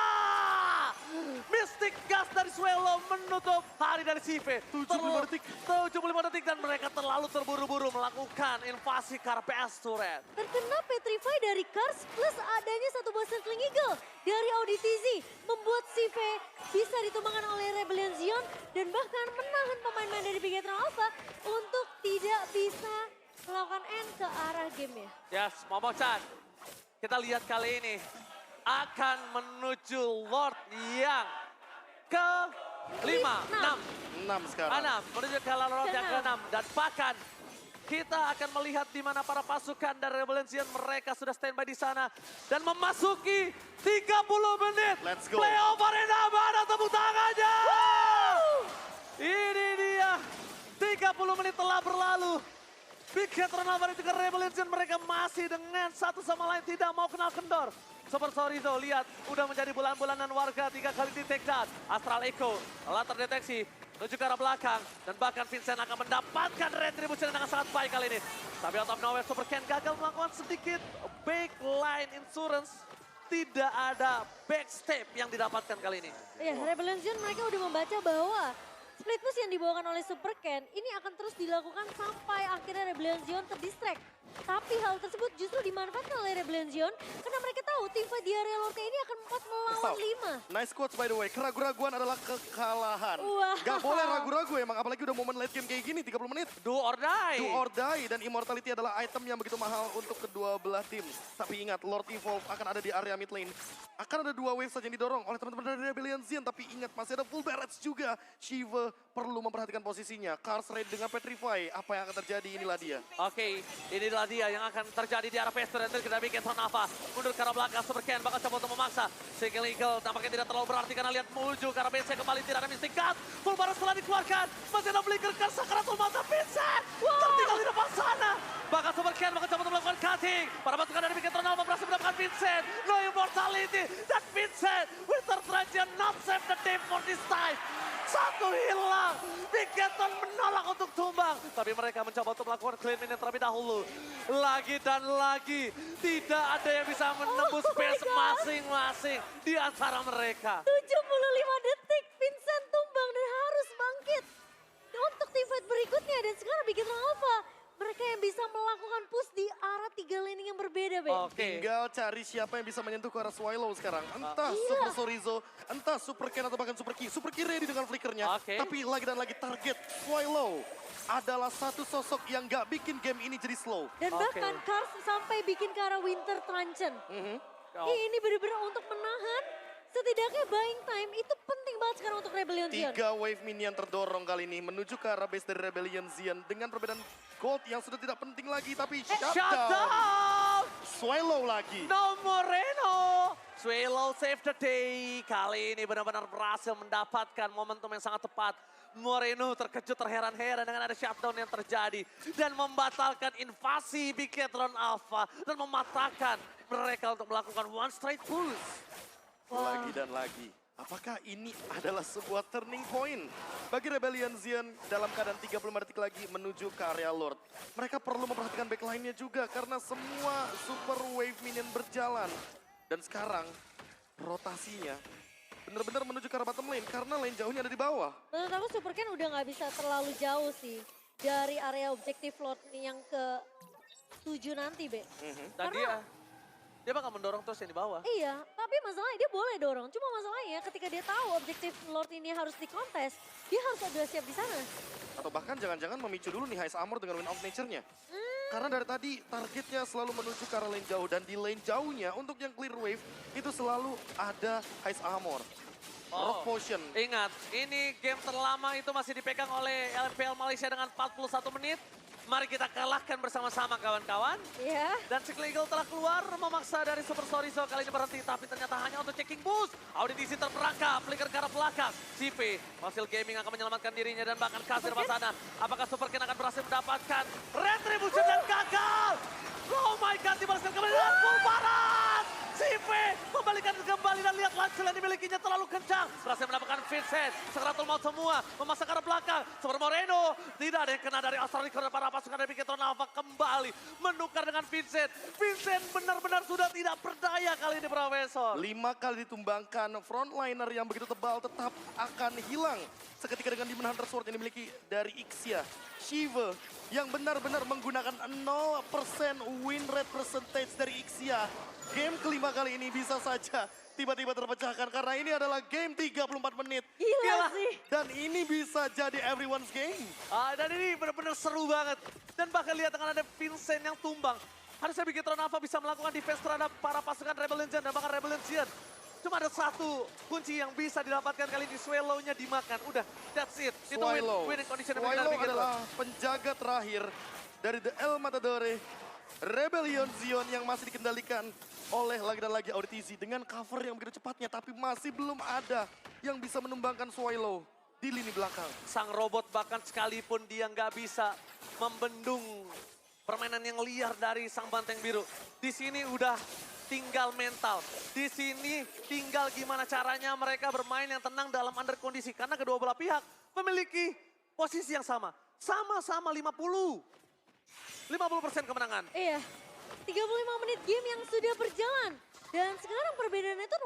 Mystic Gas dari Swallow menutup hari dari CV. 75 detik. 75 detik dan mereka terlalu terburu-buru melakukan invasi ke arah PS Turret. Terkena Petrify dari Cars plus adanya satu buah Circling Eagle dari Audi TZ membuat CV bisa ditumbangkan oleh Rebellion Zion dan bahkan menahan pemain-pemain dari Bigetron Alpha untuk tidak bisa melakukan end ke arah game ya. Yes, Momo-chan. Kita lihat kali ini akan menuju Lord yang ke-5, 6. 6 sekarang. 6 menuju ke Lord yang ke-6 dan bahkan kita akan melihat di mana para pasukan dari Rebellion Zion mereka sudah standby di sana dan memasuki 30 menit. Let's go. Playoff Arena, mana tepuk tangannya? Ini dia, 30 menit telah berlalu. Big Cat Alpha dan juga Rebellion Zion mereka masih dengan satu sama lain tidak mau kenal kendor. Super Sorizo lihat udah menjadi bulan-bulanan warga 3 kali di take down. Astral Echo telah terdeteksi menuju ke arah belakang dan bahkan Vincent akan mendapatkan retribution dengan sangat baik kali ini. Tapi out of nowhere Super Ken gagal melakukan sedikit backline insurance. Tidak ada backstep yang didapatkan kali ini. Ya, Rebellion Zion mereka udah membaca bahwa split push yang dibawakan oleh Super Ken ini akan terus dilakukan sampai akhirnya Rebellion Zion terdistract. Tapi hal tersebut justru dimanfaatkan oleh Rebellion Zion karena mereka tahu tim fight di area Lorca ini akan 4 melawan 5. Nice quotes by the way, keraguan-raguan adalah kekalahan. Wah. Gak boleh ragu-ragu emang, apalagi udah momen late game kayak gini, 30 menit. Do or die. Do or die, dan Immortality adalah item yang begitu mahal untuk kedua belah tim. Tapi ingat, Lord Evolve akan ada di area mid lane. Akan ada 2 wave saja yang didorong oleh teman-teman dari Rebellion Zion, tapi ingat masih ada full barrage juga. Shiva perlu memperhatikan posisinya. Cars raid dengan Petrify, apa yang akan terjadi, inilah dia. Oke, inilah dia yang akan terjadi di arah Pester dan kita bikin Alpha mundur ke arah belakang. Super Ken bakal coba untuk memaksa. Single Eagle tampaknya tidak terlalu berarti karena lihat menuju ke arah Vincent kembali tidak ada Mystic Cut. Full barrel setelah dikeluarkan. Masih ada Blinker ke Sakaratul Mata Vincent. Tertinggal di depan sana. Bakal Super Ken bakal coba untuk melakukan cutting. Para pasukan dari bikin Alpha berhasil mendapatkan Vincent. No Immortality. Dan Vincent, Winter Trajan not save the day for this time. Satu hilang, Bigeton menolak untuk tumbang. Tapi mereka mencoba untuk melakukan clean minute terlebih dahulu. Lagi dan lagi, tidak ada yang bisa menembus space masing-masing di antara mereka. 75 detik, Vincent tumbang dan harus bangkit. Untuk tim fight berikutnya dan sekarang Bigetron Alpha. Mereka yang bisa melakukan push di arah 3 laning yang berbeda, Be. Oke. Tinggal cari siapa yang bisa menyentuh ke arah Swallow sekarang. Entah Iya. Super Sorizo, entah Super Ken atau bahkan Super Ki. Super Ki ready dengan flickernya. Oke. Tapi lagi dan lagi target Swallow adalah satu sosok yang gak bikin game ini jadi slow. Dan Oke. bahkan Cars sampai bikin ke arah Winter Truncheon. Oh. Ini benar-benar untuk menahan. Setidaknya buying time itu penting banget sekarang untuk Rebellion Zion. 3 wave minion terdorong kali ini menuju ke arah base dari Rebellion Zion dengan perbedaan gold yang sudah tidak penting lagi, tapi shutdown. Shutdown! Swallow lagi. No Moreno. Swallow save the day. Kali ini benar-benar berhasil mendapatkan momentum yang sangat tepat. Moreno terkejut, terheran-heran dengan ada shutdown yang terjadi. Dan membatalkan invasi Bigetron Alpha. Dan mematahkan mereka untuk melakukan one straight push. Lagi dan lagi. Apakah ini adalah sebuah turning point bagi Rebellion Zion dalam keadaan 35 detik lagi menuju ke area Lord? Mereka perlu memperhatikan backline-nya juga karena semua super wave minion berjalan. Dan sekarang rotasinya benar-benar menuju ke arah bottom lane karena lane jauhnya ada di bawah. Menurut aku Super Ken udah nggak bisa terlalu jauh sih dari area objektif Lord yang ke-7 nanti, Be. Dan Karena- dia bakal mendorong terus yang di bawah. Iya, tapi masalahnya dia boleh dorong. Cuma masalahnya ketika dia tahu objektif Lord ini harus dikontes, dia harus udah siap di sana. Atau bahkan jangan-jangan memicu dulu nih Heist Armor dengan Wind of Nature-nya. Karena dari tadi targetnya selalu menuju ke arah lane jauh. Dan di lane jauhnya untuk yang clear wave itu selalu ada Heist Armor. Rock Potion. Ingat, ini game terlama itu masih dipegang oleh LPL Malaysia dengan 41 menit. Mari kita kalahkan bersama-sama kawan-kawan. Iya. Dan Sickle Eagle telah keluar memaksa dari Super Sorizo kali ini berhenti. Tapi ternyata hanya untuk checking boost. Auditisi terperangkap, flicker ke arah belakang. CP, Fossil Gaming akan menyelamatkan dirinya dan bahkan kasir sana. Apakah Super Ken akan berhasil mendapatkan retribution dan gagal? Oh my god, dibalaskan kembali dengan full barat. CP membalikan kembali dan lihat lagi skill yang dimilikinya terlalu kencang. Berhasil mendapatkan Vincent. Sekaratul maut semua. Memasang ke arah belakang. Super Moreno. Tidak ada yang kena dari Australia karena para pasukan dari Piquetron Alpha kembali menukar dengan Vincent. Vincent benar-benar sudah tidak berdaya kali ini, Profesor. 5 kali ditumbangkan, frontliner yang begitu tebal tetap akan hilang. Seketika dengan Demon Hunter Sword yang dimiliki dari Ixia. Shiva yang benar-benar menggunakan 0% win rate percentage dari Ixia. Game kelima kali ini bisa saja tiba-tiba terpecahkan karena ini adalah game 34 menit. Gila sih. Dan ini bisa jadi everyone's game. Dan ini benar-benar seru banget. Dan bahkan lihat dengan ada Vincent yang tumbang. Harusnya Piquetron Alpha bisa melakukan defense terhadap para pasukan Rebel Legion dan bahkan Rebel Legion. Cuma ada satu kunci yang bisa didapatkan kali ini, Swallow-nya dimakan. Udah, that's it. Itu winning condition yang Swallow Piquetron. adalah penjaga terakhir dari The El Matadore. Rebellion Zion yang masih dikendalikan oleh lagi dan lagi Auditizi dengan cover yang begitu cepatnya. Tapi masih belum ada yang bisa menumbangkan Swallow di lini belakang. Sang robot bahkan sekalipun dia nggak bisa membendung permainan yang liar dari sang banteng biru. Di sini udah tinggal mental. Di sini tinggal gimana caranya mereka bermain yang tenang dalam under kondisi. Karena kedua belah pihak memiliki posisi yang sama. Sama-sama 50% kemenangan. Iya, 35 menit game yang sudah berjalan. Dan sekarang perbedaannya itu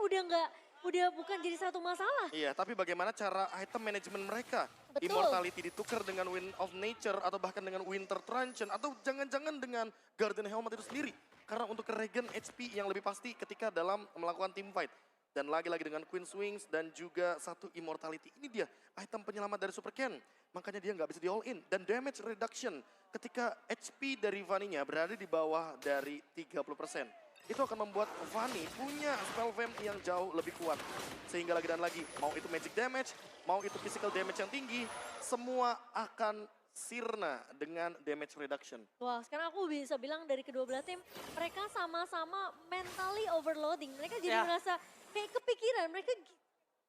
udah bukan jadi satu masalah. Iya, tapi bagaimana cara item manajemen mereka? Betul. Immortality ditukar dengan Wind of Nature atau bahkan dengan Winter Truncheon atau jangan-jangan dengan Guardian Helmet itu sendiri. Karena untuk regen HP yang lebih pasti ketika dalam melakukan team fight. Dan lagi-lagi dengan Queen's Wings dan juga satu Immortality. Ini dia item penyelamat dari Super Ken. Makanya dia nggak bisa di all in. Dan damage reduction ketika HP dari Vaninya berada di bawah dari 30%. Itu akan membuat Vani punya spell vamp yang jauh lebih kuat. Sehingga lagi dan lagi, mau itu magic damage, mau itu physical damage yang tinggi, semua akan sirna dengan damage reduction. Wah, sekarang aku bisa bilang dari kedua belah tim, mereka sama-sama mentally overloading. Mereka jadi Ya. merasa kayak kepikiran, mereka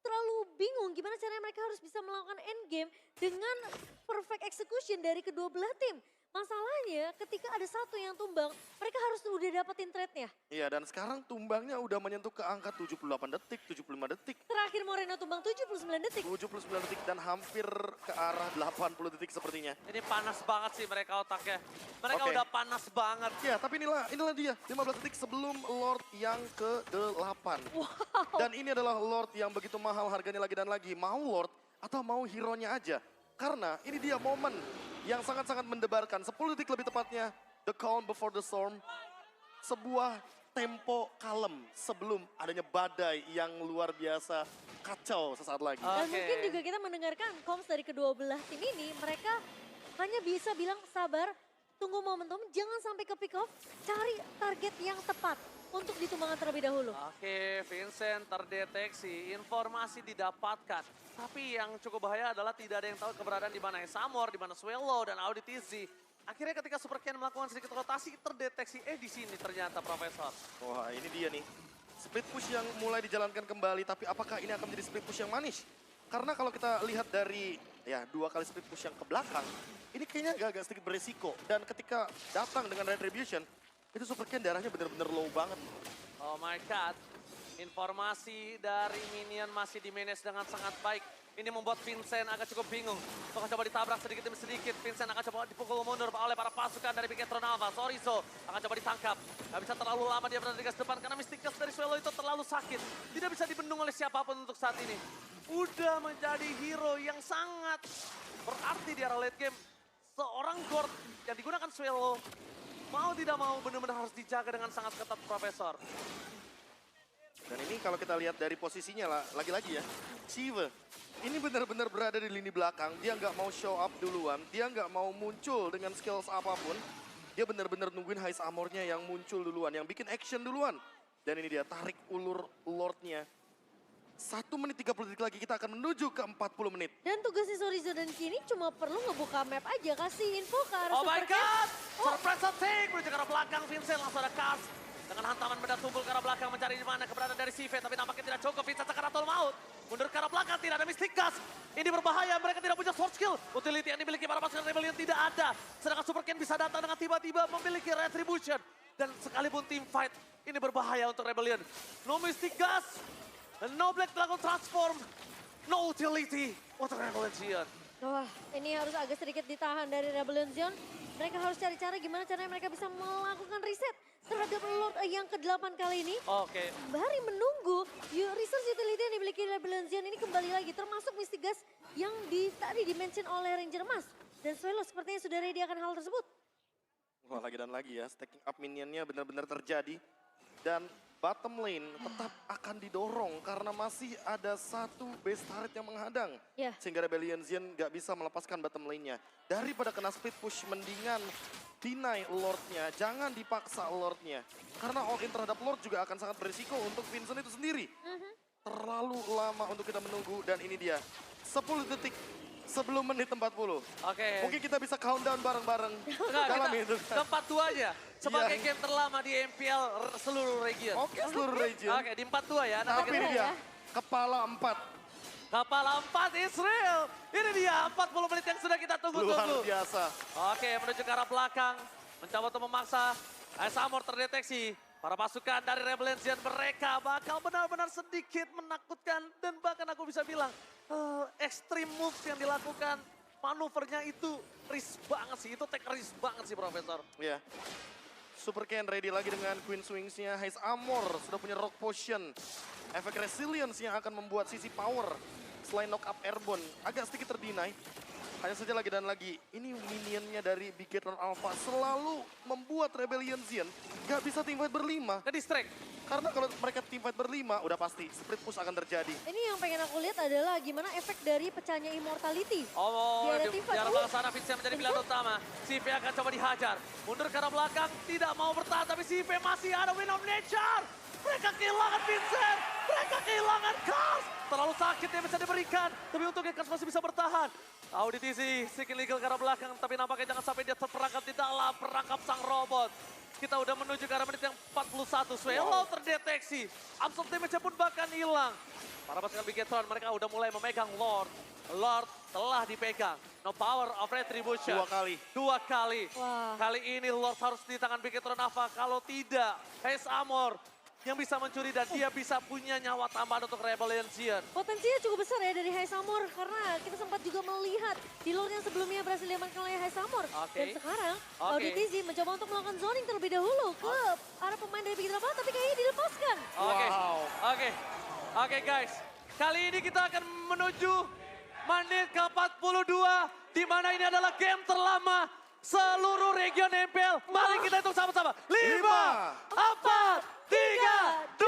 terlalu bingung gimana caranya mereka harus bisa melakukan endgame dengan perfect execution dari kedua belah tim. Masalahnya ketika ada satu yang tumbang, mereka harus udah dapetin trade-nya. Iya, dan sekarang tumbangnya udah menyentuh ke angka 78 detik, 75 detik, Terakhir Moreno tumbang 79 detik. 79 detik dan hampir ke arah 80 detik sepertinya. Ini panas banget sih mereka otaknya. Mereka Oke. udah panas banget. Ya, tapi inilah dia, 15 detik sebelum Lord yang ke-8. Wow. Dan ini adalah Lord yang begitu mahal harganya lagi dan lagi. Mau Lord atau mau hero-nya aja. Karena ini dia momen yang sangat-sangat mendebarkan. 10 detik lebih tepatnya, The Calm Before the Storm. Sebuah tempo kalem sebelum adanya badai yang luar biasa kacau sesaat lagi. Dan Oke. mungkin juga kita mendengarkan comms dari kedua belah tim ini, mereka hanya bisa bilang sabar, tunggu momentum, jangan sampai ke pick off, cari target yang tepat untuk ditumbangkan terlebih dahulu. Oke, Vincent terdeteksi, informasi didapatkan. Tapi yang cukup bahaya adalah tidak ada yang tahu keberadaan di mana Samor, di mana Swallow dan Auditizi. Akhirnya ketika Super Ken melakukan sedikit rotasi, terdeteksi, di sini ternyata Profesor. Wah, ini dia nih. Split push yang mulai dijalankan kembali, tapi apakah ini akan menjadi split push yang manis? Karena kalau kita lihat dari 2 kali split push yang ke belakang, ini kayaknya agak sedikit beresiko. Dan ketika datang dengan Retribution, itu Super Ken darahnya benar-benar low banget. Oh my god, informasi dari minion masih di-manage dengan sangat baik. Ini membuat Vincent agak cukup bingung. Akan coba ditabrak sedikit demi sedikit. Vincent akan coba dipukul mundur oleh para pasukan dari Piquetron Alpha. Sorizo akan coba ditangkap. Gak bisa terlalu lama dia berada di gas depan karena Mystical dari Swallow itu terlalu sakit. Tidak bisa dibendung oleh siapapun untuk saat ini. Udah menjadi hero yang sangat berarti di arah late game. Seorang Gord yang digunakan Swallow mau tidak mau benar-benar harus dijaga dengan sangat ketat Profesor. Dan ini kalau kita lihat dari posisinya lah, lagi-lagi ya, Shiva ini benar-benar berada di lini belakang. Dia nggak mau show up duluan, dia nggak mau muncul dengan skills apapun. Dia benar-benar nungguin High Armor-nya yang muncul duluan, yang bikin action duluan. Dan ini dia tarik ulur Lord-nya. 1 menit 30 detik lagi kita akan menuju ke 40 menit. Dan tugasnya Sorizo dan Kini cuma perlu ngebuka map aja, kasih info ke arah Oh my Super Ken. god! Surprise attack menuju ke arah belakang Vincent. Langsung ada Cars. Dengan hantaman benda tumpul ke arah belakang mencari di mana keberadaan dari Sive. Tapi nampaknya tidak cukup. Vincent Sakaratul Maut. Mundur ke arah belakang, tidak ada Mystic Gas. Ini berbahaya, mereka tidak punya sword skill. Utility yang dimiliki para pasukan Rebellion tidak ada. Sedangkan Super Ken bisa datang dengan tiba-tiba memiliki Retribution. Dan sekalipun team fight, ini berbahaya untuk Rebellion. No Mystic Gas. No Black Dragon transform. No utility untuk Rebellion. Wah, ini harus agak sedikit ditahan dari Rebellion. Mereka harus cari cara gimana caranya mereka bisa melakukan reset terhadap Lord yang ke-8 kali ini. Oke. Sembari menunggu resource utility yang dimiliki Rebellion ini kembali lagi. Termasuk Mystic Gas yang tadi dimention oleh Ranger Mas. Dan Swelo sepertinya sudah ready akan hal tersebut. Wah, lagi dan lagi ya, stacking up minionnya benar-benar terjadi. Dan bottom lane tetap akan didorong karena masih ada satu base turret yang menghadang. Ya. Sehingga Rebellion nggak bisa melepaskan bottom lane-nya. Daripada kena split push, mendingan deny Lord-nya. Jangan dipaksa Lord-nya. Karena all in terhadap Lord juga akan sangat berisiko untuk Vincent itu sendiri. Terlalu lama untuk kita menunggu dan ini dia. 10 detik sebelum menit 40. Oke. Mungkin kita bisa countdown bareng-bareng Enggak, dalam kita itu. ke 42 aja. Sebagai Iya. game terlama di MPL seluruh region. Oke, seluruh region. Oke, di 42 ya. Nanti Tapi kita ini dia, kepala 4. Kepala 4 Israel. Ini dia 40 menit yang sudah kita Luar tunggu-tunggu. biasa. Oke, menuju ke arah belakang. Mencoba untuk memaksa. Ice Armor terdeteksi. Para pasukan dari Rebellion mereka bakal benar-benar sedikit menakutkan. Dan bahkan aku bisa bilang, extreme moves yang dilakukan. Manuvernya itu risk banget sih. Itu take risk banget sih, Profesor. Iya. Super Ken ready lagi dengan Queen Swings-nya. Haze Armor sudah punya Rock Potion. Efek Resilience yang akan membuat sisi power. Selain knock up airborne, agak sedikit terdinai. Hanya saja lagi dan lagi, ini minionnya dari Bigetron Alpha selalu membuat Rebellion gak bisa teamfight berlima. Ke distract. Karena kalau mereka teamfight berlima, udah pasti split push akan terjadi. Ini yang pengen aku lihat adalah gimana efek dari pecahnya Immortality. Oh, Dia ada di teamfight. arah belakang sana Vincent menjadi pilihan utama. Sive akan coba dihajar. Mundur ke arah belakang, tidak mau bertahan. Tapi Sive masih ada Win of Nature. Mereka kehilangan Vincent. Mereka kehilangan Cars. Terlalu sakit yang bisa diberikan. Tapi untungnya Cars masih bisa bertahan. Auditisi, Seeking Legal ke arah belakang. Tapi nampaknya jangan sampai dia terperangkap di dalam perangkap sang robot. Kita udah menuju ke arah menit yang 41. Swallow terdeteksi. Absorb damage pun bahkan hilang. Para pasukan Bigetron mereka udah mulai memegang Lord. Lord telah dipegang. No power of retribution. 2 kali. 2 kali. Wah. Kali ini Lord harus di tangan Bigetron Alpha. Kalau tidak, Haze Armor yang bisa mencuri dan dia bisa punya nyawa tambahan untuk Rebellion. Potensinya cukup besar ya dari Haze Armor karena kita sempat juga melihat di Lord yang sebelumnya berhasil diamankan oleh Haze Armor. Oke. Dan sekarang Oke. Auditizi mencoba untuk melakukan zoning terlebih dahulu ke arah pemain dari Bigetron Alpha tapi kayaknya dilepaskan. Oke, Wow. oke guys. Kali ini kita akan menuju menit ke-42. Di mana ini adalah game terlama seluruh region MPL. Mari kita hitung sama-sama. 5, 4, 3, 2,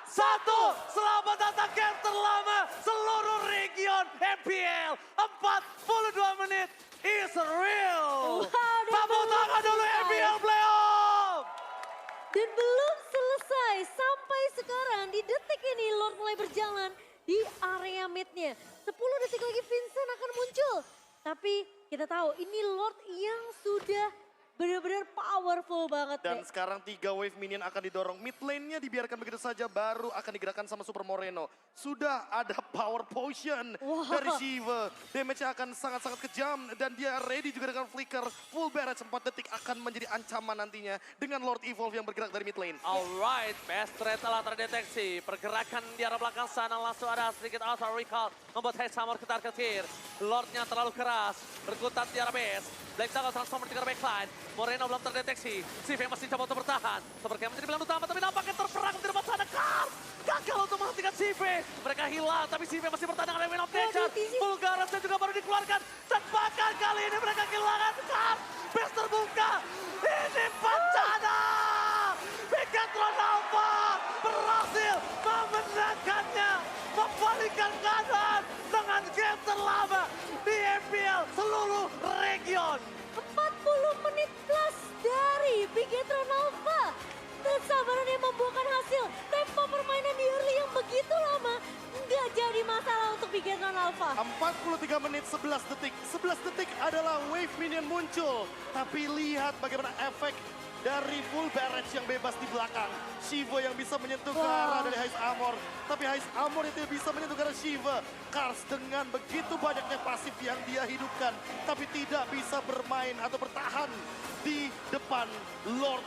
1. Selamat datang game terlama seluruh region MPL. 42 menit is real. Wow, dan Tepuk tangan dulu selesai. MPL Playoff. Dan belum selesai sampai sekarang di detik ini Lord mulai berjalan di area midnya. 10 detik lagi Vincent akan muncul. Tapi kita tahu ini Lord yang sudah benar-benar powerful banget Dan deh. sekarang 3 wave minion akan didorong. Mid lane-nya dibiarkan begitu saja, baru akan digerakkan sama Super Moreno. Sudah ada power potion Wah. dari Shiva. Damage-nya akan sangat-sangat kejam dan dia ready juga dengan flicker. Full barrage 4 detik akan menjadi ancaman nantinya dengan Lord Evolve yang bergerak dari mid lane. Alright, best trade telah terdeteksi. Pergerakan di arah belakang sana langsung ada sedikit auto recall. Membuat Haze Armor ketar-ketir. Lordnya terlalu keras. Berkutat di arah base. Black Dagger transformer di arah backline. Moreno belum terdeteksi. Sive masih coba untuk bertahan. Sepertinya menjadi pilihan utama tapi nampaknya terperang di depan sana. Cars gagal untuk menghentikan Sive. Mereka hilang tapi Sive masih bertahan dengan Win of Nature. Vulgarisnya juga baru dikeluarkan. Dan bahkan kali ini mereka kehilangan Cars. Base terbuka. Ini bencana. Bigetron Alpha berhasil memenangkannya. Membalikkan keadaan dengan game terlama di MPL seluruh region. 40 menit plus dari Bigetron Alpha. Kesabaran yang membuahkan hasil. Tempo permainan di early yang begitu lama nggak jadi masalah untuk Bigetron Alpha. 43 menit 11 detik. 11 detik adalah wave minion muncul. Tapi lihat bagaimana efek dari full barrage yang bebas di belakang. Shiva yang bisa menyentuh ke arah dari Haze Armor. Tapi Haze Armor itu bisa menyentuh ke arah Shiva. Cars dengan begitu banyaknya pasif yang dia hidupkan. Tapi tidak bisa bermain atau bertahan di depan Lord